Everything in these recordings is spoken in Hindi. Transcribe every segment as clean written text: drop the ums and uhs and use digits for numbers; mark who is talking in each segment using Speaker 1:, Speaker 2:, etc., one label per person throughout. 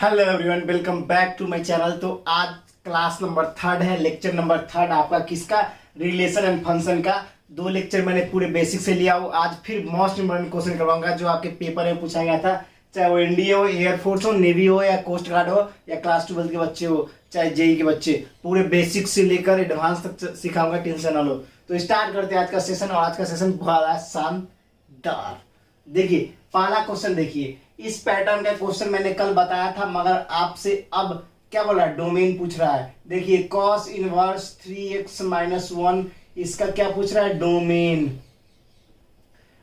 Speaker 1: Hello everyone, welcome back to my channel. तो आज क्लास नंबर 3 है, लेक्चर नंबर 3 आपका किसका, रिलेशन एंड फंक्शन का। 2 लेक्चर मैंने पूरे बेसिक से लिया हूँ। आज फिर मोस्ट इंपोर्टेंट क्वेश्चन करवाऊंगा जो आपके पेपर में पूछा गया था, चाहे वो एनडीए हो, एयरफोर्स हो, नेवी हो, या कोस्ट गार्ड हो, या क्लास 12 के बच्चे हो, चाहे जेई के बच्चे, पूरे बेसिक से लेकर एडवांस तक सिखाऊंगा, टेंशन ना लो। तो स्टार्ट करते हैं आज का सेशन। और आज का सेशन बहुत शानदार। देखिए पहला क्वेश्चन, देखिए इस पैटर्न का क्वेश्चन मैंने कल बताया था, मगर आपसे अब क्या बोला, डोमेन पूछ रहा है। देखिए cos इनवर्स 3x माइनस 1, इसका क्या पूछ रहा है, डोमेन।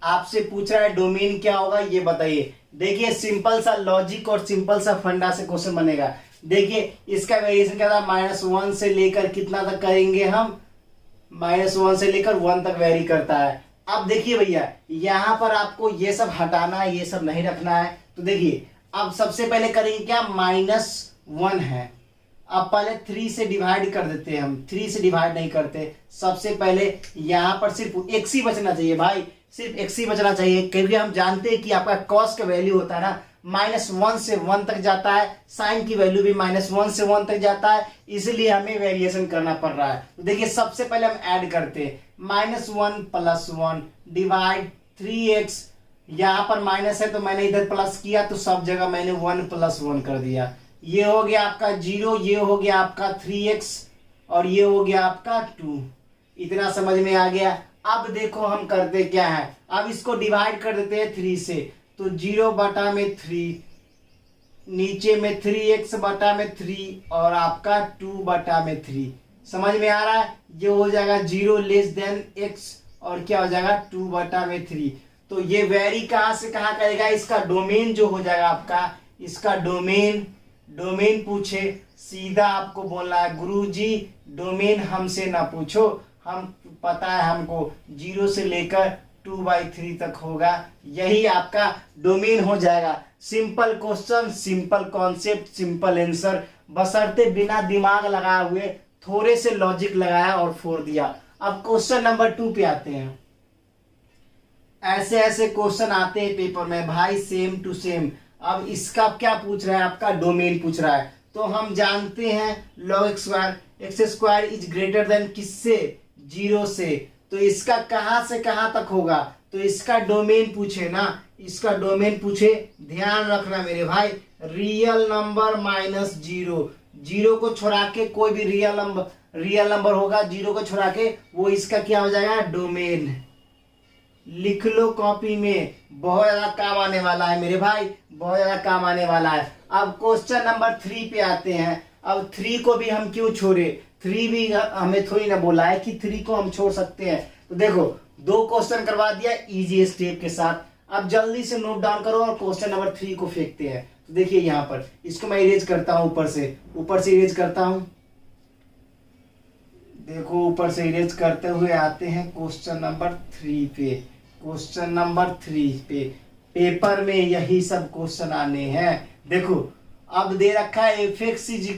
Speaker 1: आपसे पूछ रहा है डोमेन क्या होगा ये बताइए। देखिए सिंपल सा लॉजिक और सिंपल सा फंडा से क्वेश्चन बनेगा। देखिए इसका वेरिएशन क्या था, -1 से लेकर कितना तक करेंगे हम, -1 से लेकर 1 तक वेरी करता है। अब देखिए भैया यहां पर आपको ये सब हटाना है, ये सब नहीं रखना है। तो देखिए अब सबसे पहले करेंगे क्या, -1 है। अब पहले 3 से डिवाइड कर देते हैं हम, 3 से डिवाइड नहीं करते। सबसे पहले यहां पर सिर्फ x ही बचना चाहिए भाई, सिर्फ x ही बचना चाहिए, क्योंकि हम जानते हैं कि आपका cos का वैल्यू होता है ना, -1 से 1 तक जाता है, साइन की वैल्यू भी -1 से 1 तक जाता है, इसलिए हमें वेरिएशन करना पड़ रहा है। तो देखिए सबसे पहले हम ऐड करते हैं, -1 + 1 डिवाइड 3x, यहां पर माइनस है तो मैंने इधर प्लस किया, तो सब जगह मैंने 1 + 1 कर दिया। ये हो गया आपका 0, ये हो गया आपका 3x, और ये हो गया आपका 2। इतना समझ में आ गया। अब देखो हम करते क्या है, अब इसको डिवाइड कर देते हैं 3 से, तो 0/3, नीचे में 3x/3 और आपका 2/3। समझ में आ रहा है, ये हो जाएगा 0 < x, और क्या हो जाएगा 2/3। तो ये वेरी कहां से कहां करेगा, इसका डोमेन जो हो जाएगा आपका, इसका डोमेन पूछे सीधा आपको बोलना है, गुरुजी डोमेन हमसे ना पूछो, हम पता है हमको 0 से लेकर 2/3 तक होगा, यही आपका डोमेन हो जाएगा। Simple question, simple concept, simple answer, बशर्ते बिना दिमाग लगाए हुए थोड़े से लॉजिक लगाया और फोड़ दिया। अब क्वेश्चन नंबर 2 पे आते हैं। ऐसे ऐसे क्वेश्चन आते हैं पेपर में भाई, सेम टू सेम। अब इसका क्या पूछ रहा है, आपका डोमेन पूछ रहा है। तो हम जानते हैं log x² is greater than किससे, 0 से। तो इसका कहां से कहां तक होगा, तो इसका डोमेन पूछे ना, इसका डोमेन पूछे, ध्यान रखना मेरे भाई, रियल नंबर -0, 0 को छोड़ा के कोई भी रियल नंबर होगा, 0 को छोड़ा के, वो इसका क्या हो जाएगा, डोमेन। लिख लो कॉपी में, बहुत ज्यादा काम आने वाला है मेरे भाई, बहुत ज्यादा काम आने वाला है। अब क्वेश्चन नंबर 3 पे आते हैं। अब 3 को भी हम क्यों छोड़े, 3 भी हमें थोड़ी ना बोला है कि 3 को हम छोड़ सकते हैं। तो देखो 2 क्वेश्चन करवा दिया इजी स्टेप के साथ। अब जल्दी से नोट डाउन करो और क्वेश्चन नंबर 3 को फेंकते हैं। तो देखिए यहाँ पर इसको मैं इरेज करता हूं, ऊपर से इरेज करता हूं। देखो ऊपर से इरेज करते हुए आते हैं क्वेश्चन नंबर 3 पे। क्वेश्चन नंबर 3 पे पेपर में यही सब क्वेश्चन आने हैं। देखो अब दे रखा है f(x) =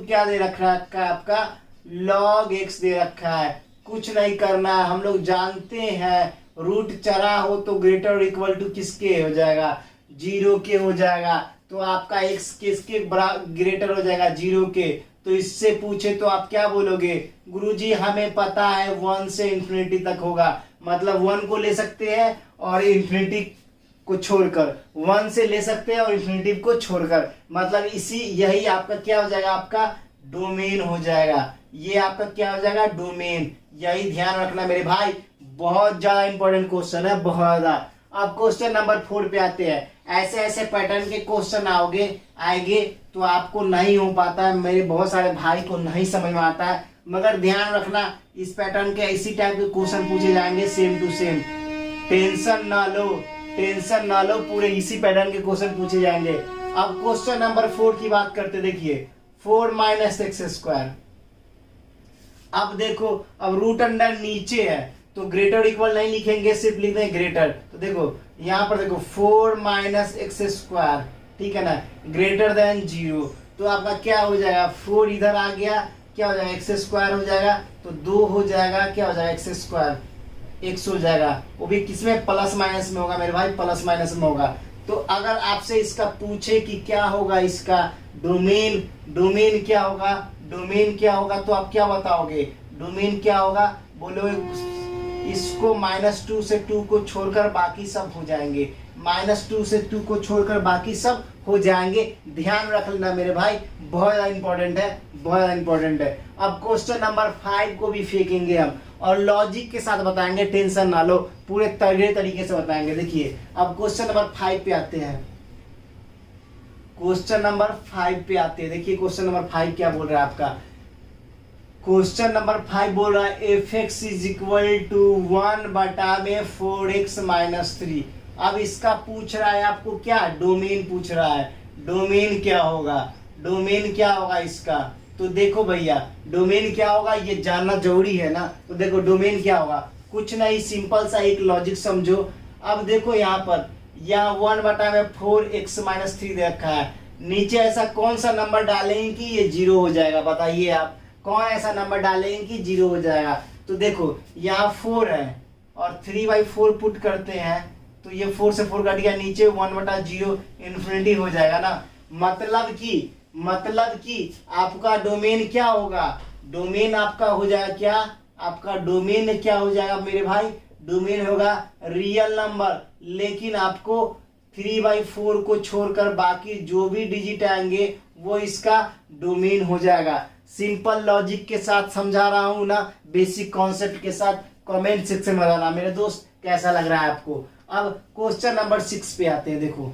Speaker 1: क्या दे रखा है आपका, log x दे रखा है। कुछ नहीं करना है, हम लोग जानते हैं रूट चरा हो तो ग्रेटर इक्वल टू किसके हो जाएगा, 0 के हो जाएगा। तो आपका x किसके ग्रेटर हो जाएगा, 0 के। तो इससे पूछे तो आप क्या बोलोगे, गुरुजी हमें पता है 1 से इंफिनिटी तक होगा, मतलब 1 को ले सकते हैं और इंफिनिटी को छोड़कर, 1 से ले सकते हैं और इंफिनिटी को छोड़कर, मतलब यही आपका क्या हो जाएगा, आपका डोमेन हो जाएगा। ये आपका क्या हो जाएगा, डोमेन। यही ध्यान रखना मेरे भाई, बहुत ज्यादा इंपॉर्टेंट क्वेश्चन है, बहुत ज्यादा। अब क्वेश्चन नंबर 4 पे आते हैं। ऐसे ऐसे पैटर्न के क्वेश्चन आएंगे तो आपको नहीं हो पाता है, मेरे बहुत सारे भाई को नहीं समझ में आता है, मगर ध्यान रखना इस पैटर्न के इसी टाइप के क्वेश्चन पूछे जाएंगे, सेम टू सेम। टेंशन ना लो, पूरे इसी पैटर्न के क्वेश्चन पूछे जाएंगे। अब क्वेश्चन नंबर 4 की बात करते, देखिए 4 - x²। अब देखो अब रूट अंडर नीचे है तो ग्रेटर इक्वल नहीं लिखेंगे, सिर्फ लिख दें ग्रेटर। तो देखो यहाँ पर देखो 4 - x², ठीक है ना, ग्रेटर देन 0। तो आपका क्या हो जाएगा, 4 इधर आ गया, क्या हो जाएगा, x² हो जाएगा, तो 2 हो जाएगा, क्या हो जाएगा, x² x हो जाएगा। वो भी किसमें, प्लस माइनस में होगा मेरे भाई, प्लस माइनस में होगा। तो अगर आपसे इसका पूछे कि क्या होगा इसका डोमेन, डोमेन क्या होगा, डोमेन क्या होगा, तो आप क्या बताओगे, डोमेन क्या होगा, बोलो इसको -2 से 2 को छोड़कर बाकी सब हो जाएंगे, -2 से 2 को छोड़कर बाकी सब हो जाएंगे। ध्यान रख लेना मेरे भाई, बहुत ज्यादा इंपॉर्टेंट है, बहुत ज्यादा इंपॉर्टेंट है। अब क्वेश्चन नंबर 5 को भी फेंकेंगे हम और लॉजिक के साथ बताएंगे, टेंशन ना लो, पूरे तगड़े तरीके से बताएंगे। देखिए अब क्वेश्चन नंबर 5 पे आते हैं, क्वेश्चन नंबर 5 पे आते हैं। देखिए क्वेश्चन नंबर 5 क्या बोल रहा है आपका, क्वेश्चन नंबर 5 बोल रहा है f x is equal to 1/4x-3। अब इसका पूछ रहा है आपको क्या, डोमेन पूछ रहा है, डोमेन क्या होगा, डोमेन क्या होगा इसका। तो देखो भैया डोमेन क्या होगा ये जानना जरूरी है ना। तो देखो डोमेन क्या होगा, कुछ नहीं, सिंपल सा एक लॉजिक समझो। अब देखो यहाँ पर यहाँ 1/4x-3 दे रखा है, नीचे ऐसा कौन सा नंबर डालेंगे कि ये 0 हो जाएगा, बताइए आप कौन ऐसा नंबर डालेंगे कि 0 हो जाएगा। तो देखो यहाँ 4 है और 3/4 पुट करते हैं तो ये 4 से 4 कट गया, नीचे 1/0 इन्फिनिटी हो जाएगा ना। मतलब कि आपका डोमेन क्या होगा, डोमेन आपका हो जाएगा क्या, आपका डोमेन क्या हो जाएगा मेरे भाई, डोमेन होगा रियल नंबर, लेकिन आपको 3/4 को छोड़कर बाकी जो भी डिजिट आएंगे वो इसका डोमेन हो जाएगा। सिंपल लॉजिक के साथ समझा रहा हूं ना, बेसिक कॉन्सेप्ट के साथ। कमेंट सेक्शन में बताना मेरे दोस्त कैसा लग रहा है आपको। अब क्वेश्चन नंबर 6 पे आते हैं। देखो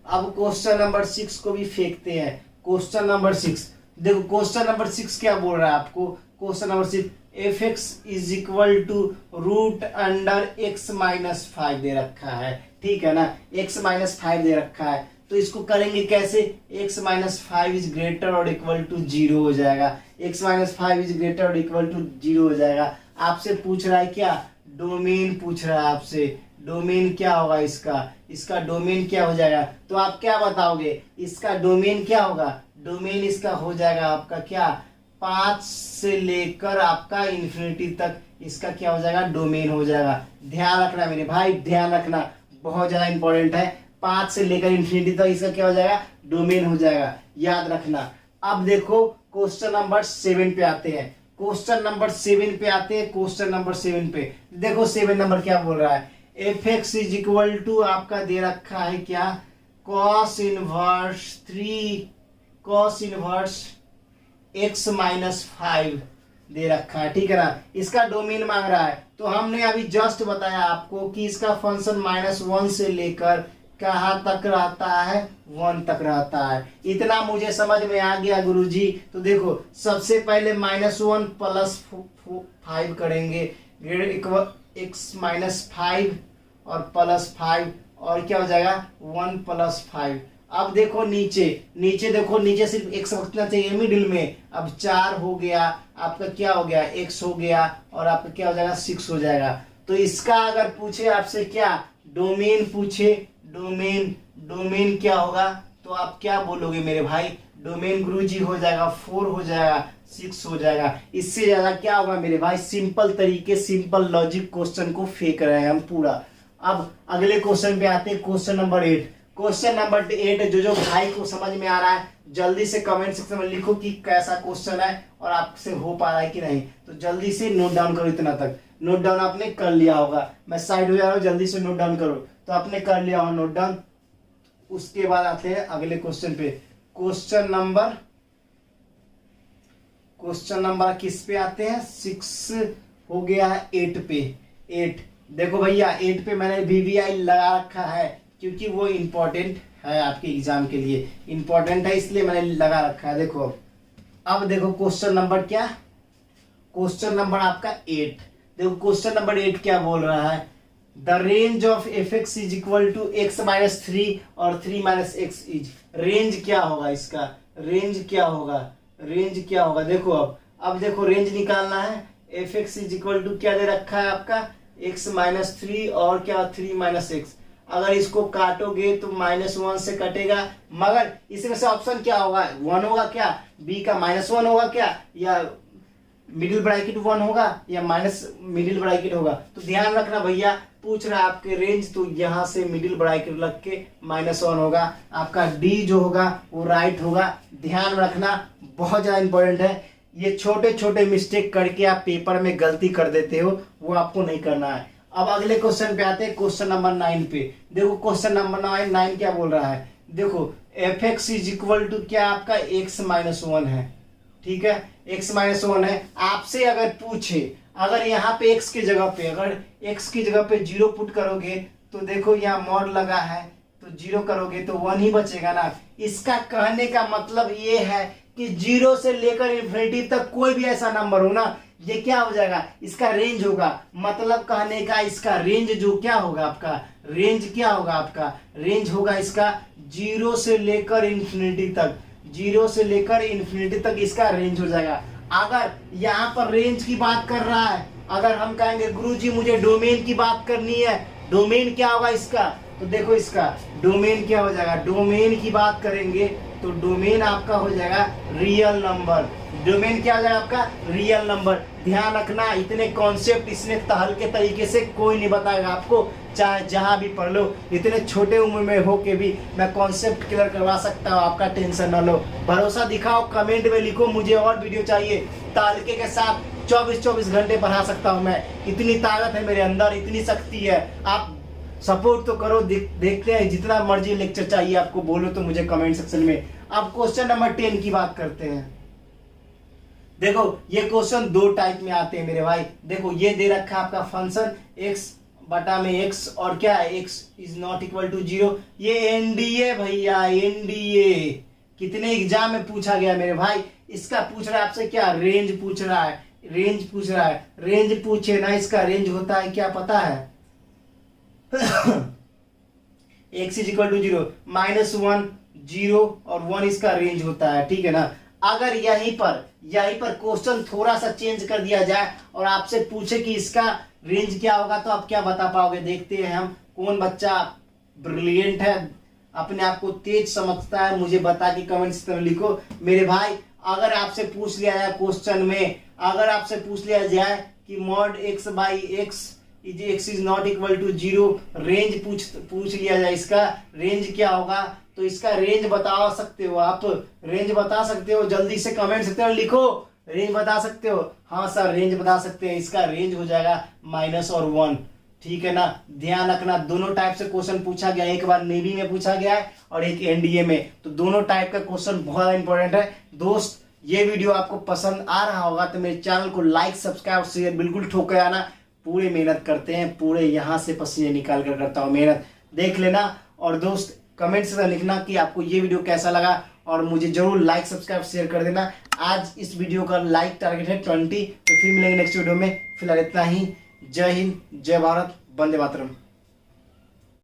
Speaker 1: अब क्वेश्चन नंबर 6 को भी फेंकते हैं। क्वेश्चन नंबर 6 देखो, क्वेश्चन नंबर 6 क्या बोल रहा है आपको, question number 6 f x is equal to √x-5 दे रखा है, ठीक है ना, x-5 दे रखा है। तो इसको करेंगे कैसे, x-5 इज ग्रेटर और इक्वल टू 0 हो जाएगा, x-5 इज ग्रेटर और इक्वल टू 0 हो जाएगा। आपसे पूछ रहा है क्या, डोमेन पूछ रहा है आपसे, डोमेन क्या होगा इसका, इसका डोमेन क्या हो जाएगा। तो आप क्या बताओगे, इसका डोमेन क्या होगा, डोमेन इसका हो जाएगा आपका क्या, 5 से लेकर आपका इन्फिनिटी तक इसका क्या हो जाएगा, डोमेन हो जाएगा। ध्यान रखना मेरे भाई, ध्यान रखना, बहुत ज्यादा इंपॉर्टेंट है। 5 से लेकर इन्फिनिटी तक इसका क्या हो जाएगा, डोमेन हो जाएगा, याद रखना। अब देखो क्वेश्चन नंबर 7 पे आते हैं, क्वेश्चन नंबर 7 पे आते हैं, क्वेश्चन नंबर 7 पे देखो 7 नंबर क्या बोल रहा है, f x is equal to आपका दे रखा है क्या, cos इनवर्स x-5 दे रखा है, ठीक है ना। इसका डोमेन मांग रहा है, तो हमने अभी जस्ट बताया आपको कि इसका फंक्शन -1 से लेकर कहाँ तक रहता है, 1 तक रहता है। इतना मुझे समझ में आ गया गुरुजी। तो देखो सबसे पहले -1 + 5 करेंगे, x-5 और +5 और क्या हो जाएगा 1 + 5। अब देखो नीचे देखो, नीचे सिर्फ x रखना चाहिए मिडिल में। अब 4 हो गया आपका, क्या हो गया x हो गया और आपका क्या हो जाएगा 6 हो जाएगा। तो इसका अगर पूछे आपसे क्या डोमेन पूछे, डोमेन क्या होगा, तो आप क्या बोलोगे मेरे भाई, डोमेन गुरुजी हो जाएगा 4 हो जाएगा, 6 हो जाएगा। इससे ज्यादा क्या होगा मेरे भाई, सिंपल तरीके, सिंपल लॉजिक क्वेश्चन को फेंक रहे हैं हम पूरा। अब अगले क्वेश्चन पे आते हैं, क्वेश्चन नंबर 8। क्वेश्चन नंबर 8 जो भाई को समझ में आ रहा है जल्दी से कमेंट सेक्शन में लिखो कि कैसा क्वेश्चन है और आपसे हो पा रहा है कि नहीं। तो जल्दी से नोट डाउन करो, इतना तक नोट डाउन आपने कर लिया होगा। मैं साइड हो जा रहा हूँ, जल्दी से नोट डाउन करो। तो आपने कर लिया होगा नोट डाउन। उसके बाद आते हैं अगले क्वेश्चन पे, क्वेश्चन नंबर किस पे आते हैं, 6 हो गया है 8 पे। 8 देखो भैया 8 पे मैंने VVI लगा रखा है क्योंकि वो इम्पोर्टेंट है, आपके एग्जाम के लिए इम्पोर्टेंट है, इसलिए मैंने लगा रखा है। देखो अब देखो क्वेश्चन नंबर क्या, क्वेश्चन नंबर आपका 8। देखो क्वेश्चन नंबर 8 क्या बोल रहा है, the range of f x is equal to x-3 और 3 - x इज, रेंज क्या होगा इसका, रेंज क्या होगा, रेंज क्या होगा। देखो अब देखो रेंज निकालना है। F x is equal to क्या दे रखा है आपका x-3 और क्या 3 - x। अगर इसको काटोगे तो -1 से कटेगा, मगर इसमें से ऑप्शन क्या होगा, 1 होगा क्या, बी का -1 होगा क्या, या मिडिल ब्रैकेट 1 होगा या माइनस मिडिल ब्रैकेट होगा। तो ध्यान रखना भैया, पूछ रहा है आपके रेंज, तो यहाँ से मिडिल ब्रैकेट लग के -1 होगा। आपका डी जो होगा वो राइट होगा। ध्यान रखना, बहुत ज़्यादा इंपॉर्टेंट है। ये छोटे छोटे मिस्टेक करके आप पेपर में गलती कर देते हो, वो आपको नहीं करना है। अब अगले क्वेश्चन पे आते हैं, क्वेश्चन नंबर 9 पे। देखो क्वेश्चन नंबर 9 क्या बोल रहा है। देखो f(x) = क्या आपका x-1 है, ठीक है, x-1 है। आपसे अगर पूछे, अगर यहाँ पे x की जगह पे, अगर x की जगह पे 0 पुट करोगे तो देखो यहाँ मॉड लगा है, तो 0 करोगे तो 1 ही बचेगा ना। इसका कहने का मतलब ये है कि 0 से लेकर इन्फिनिटी तक कोई भी ऐसा नंबर हो ना, ये क्या हो जाएगा, इसका रेंज होगा। मतलब कहने का इसका रेंज जो क्या होगा, आपका रेंज क्या होगा, आपका रेंज होगा इसका 0 से लेकर इन्फिनिटी तक, 0 से लेकर इन्फिनिटी तक इसका रेंज हो जाएगा। अगर यहाँ पर रेंज की बात कर रहा है, अगर हम कहेंगे गुरुजी मुझे डोमेन की बात करनी है, डोमेन क्या होगा इसका, तो देखो इसका डोमेन क्या हो जाएगा, डोमेन की बात करेंगे तो डोमेन आपका हो जाएगा रियल नंबर। डोमेन क्या हो जाएगा आपका, रियल नंबर। ध्यान रखना, इतने कॉन्सेप्ट इसने हल्के तरीके से कोई नहीं बताएगा आपको, चाहे जहां भी पढ़ लो। इतने छोटे उम्र में हो के भी मैं कॉन्सेप्ट क्लियर करवा सकता हूं, आपका टेंशन ना लो। भरोसा दिखाओ, कमेंट में लिखो मुझे और वीडियो चाहिए, तालिके के साथ 24-24 घंटे पढ़ा सकता हूं मैं। इतनी ताकत है मेरे अंदर, इतनी शक्ति है। आप सपोर्ट तो करो, देखते हैं। जितना मर्जी लेक्चर चाहिए आपको बोलो तो मुझे कमेंट सेक्शन में। अब क्वेश्चन नंबर 10 की बात करते हैं। देखो ये क्वेश्चन 2 टाइप में आते हैं मेरे भाई। देखो ये दे रखा है आपका फंक्शन x/x और क्या है, x ≠ 0। ये एनडीए भैया, एनडीए कितने एग्जाम में पूछा गया मेरे भाई। इसका पूछ रहा है आपसे क्या, रेंज पूछ रहा है, रेंज पूछ रहा है। रेंज पूछे ना, इसका रेंज होता है क्या पता है x = 0, -1, 0 और 1 इसका रेंज होता है, ठीक है ना। अगर यहीं पर क्वेश्चन थोड़ा सा चेंज कर दिया जाए और आपसे पूछे कि इसका रेंज क्या होगा, तो आप क्या बता पाओगे। देखते हैं हम कौन बच्चा ब्रिलियंट है, अपने आप को तेज समझता है, मुझे बता के कमेंट्स में लिखो मेरे भाई। अगर आपसे पूछ लिया जाए क्वेश्चन में, अगर आपसे पूछ लिया जाए कि mod x/x = 0, रेंज पूछ लिया जाए, इसका रेंज क्या होगा, तो इसका रेंज बता सकते हो आप, रेंज बता सकते हो, जल्दी से कमेंट सेक्शन में लिखो, रेंज बता सकते हो। हाँ सर रेंज बता सकते हैं, इसका रेंज हो जाएगा -1 और 1, ठीक है ना। ध्यान रखना, दोनों टाइप से क्वेश्चन पूछा गया, एक बार नेवी में पूछा गया है और एक एनडीए में, तो दोनों टाइप का क्वेश्चन बहुत इंपॉर्टेंट है। दोस्त ये वीडियो आपको पसंद आ रहा होगा तो मेरे चैनल को लाइक, सब्सक्राइब, शेयर बिल्कुल ठोकर आना। पूरे मेहनत करते हैं, पूरे यहाँ से पसीने निकाल कर करता हूँ मेहनत, देख लेना। और दोस्त कमेंट्स में लिखना कि आपको ये वीडियो कैसा लगा, और मुझे जरूर लाइक, सब्सक्राइब, शेयर कर देना। आज इस वीडियो का लाइक टारगेट है 20, तो फिर मिलेंगे नेक्स्ट वीडियो में। फिलहाल इतना ही। जय हिंद, जय भारत, वंदे मातरम।